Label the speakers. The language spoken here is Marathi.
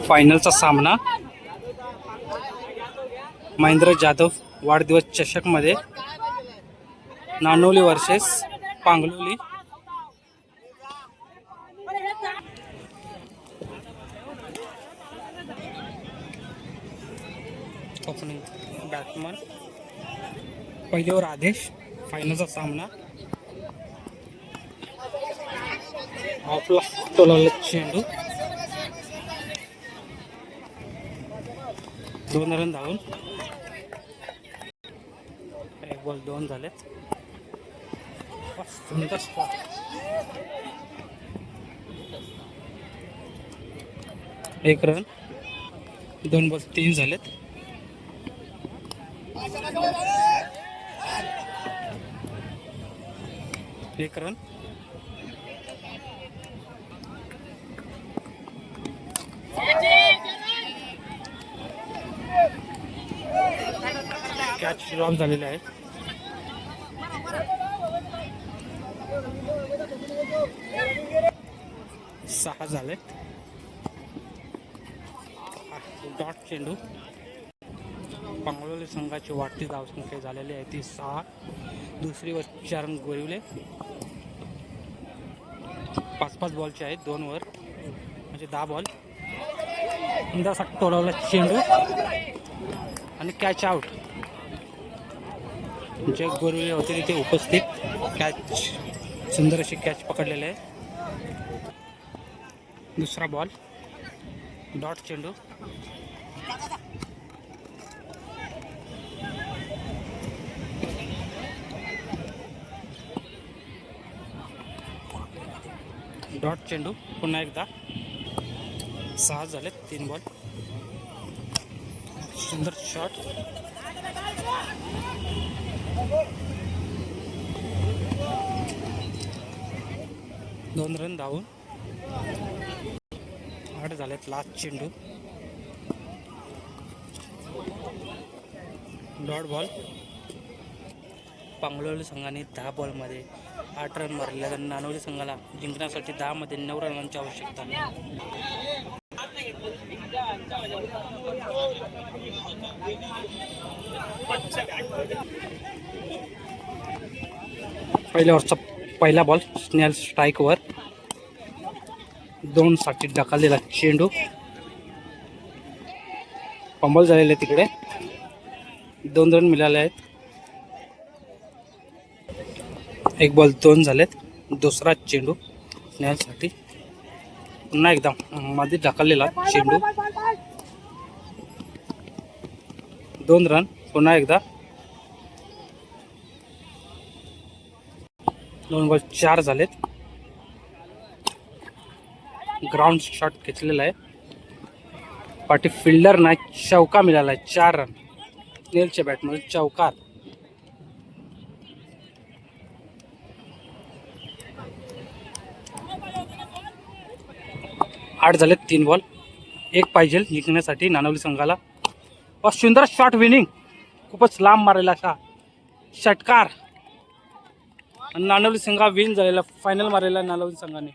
Speaker 1: फायनलचा सामना महेंद्र जाधव वाढदिवस चषक मध्ये नानोली वर्सेस पांगलोली। ओपनिंग बॅट्समन पहिल्यावर आदेश। फायनलचा सामना ऑफला टोलवला चेंडू 2 रन धावून 1 बॉल 2 झालेत। सुंदर स्पॉट 1 रन 2 बॉल 3 झालेत। एक रन कॅच ड्रॉप झालेले आहे। 6 झालेत। डॉट चेंडू पांगलोली संघाची वाढती धावसंख्या झालेली आहे ती 6। दुसरी वर 4 रन गोळवले। 5-5 बॉलचे आहेत 2 वर म्हणजे 10 बॉल। सुंदरसा टोलवला चेंडू आणि कॅच आउट। जे गोळवले होते तिथे उपस्थित कॅच सुंदर अशी कॅच पकडलेले आहे। दुसरा बॉल डॉट चेंडू डॉट चेंडू पुन्हा एकदा 6 झाले 3 बॉल। सुंदर शॉट 2 रन धावून 8 झालेत। लास्ट चेंडू डॉट बॉल। पांगलोली संघाने 10 बॉलमध्ये 8 रन मारले तर नानोली संघाला जिंकण्यासाठी 10 मध्ये 9 रनांची आवश्यकता आहे। पहिल्या ओव्हरचा पहिला बॉल स्नेल स्ट्राईकवर 2 साठी ढकललेला चेंडू फंबल झालेले तिकडे 2 रन मिळाले आहेत। 1 बॉल 2 झालेत। दुसरा चेंडू स्नेलसाठी पुन्हा एकदा मध्ये ढकललेला चेंडू 2 रन पुन्हा एकदा 2 बॉल 4 झालेत। ग्राउंड शॉट घेतलेला आहे पाठी फिल्डर ना चौका मिळाला आहे 4 रन। स्नेलच्या बॅटमध्ये चौकार 8 झाले 3 बॉल 1 पाहिजे जिंकण्यासाठी नानोली संघाला। और सुंदर शॉट विनिंग खूपच लांब मारलेला असा षटकार नानोली संघा विन झालेला फायनल मारलेला नानोली संघाने।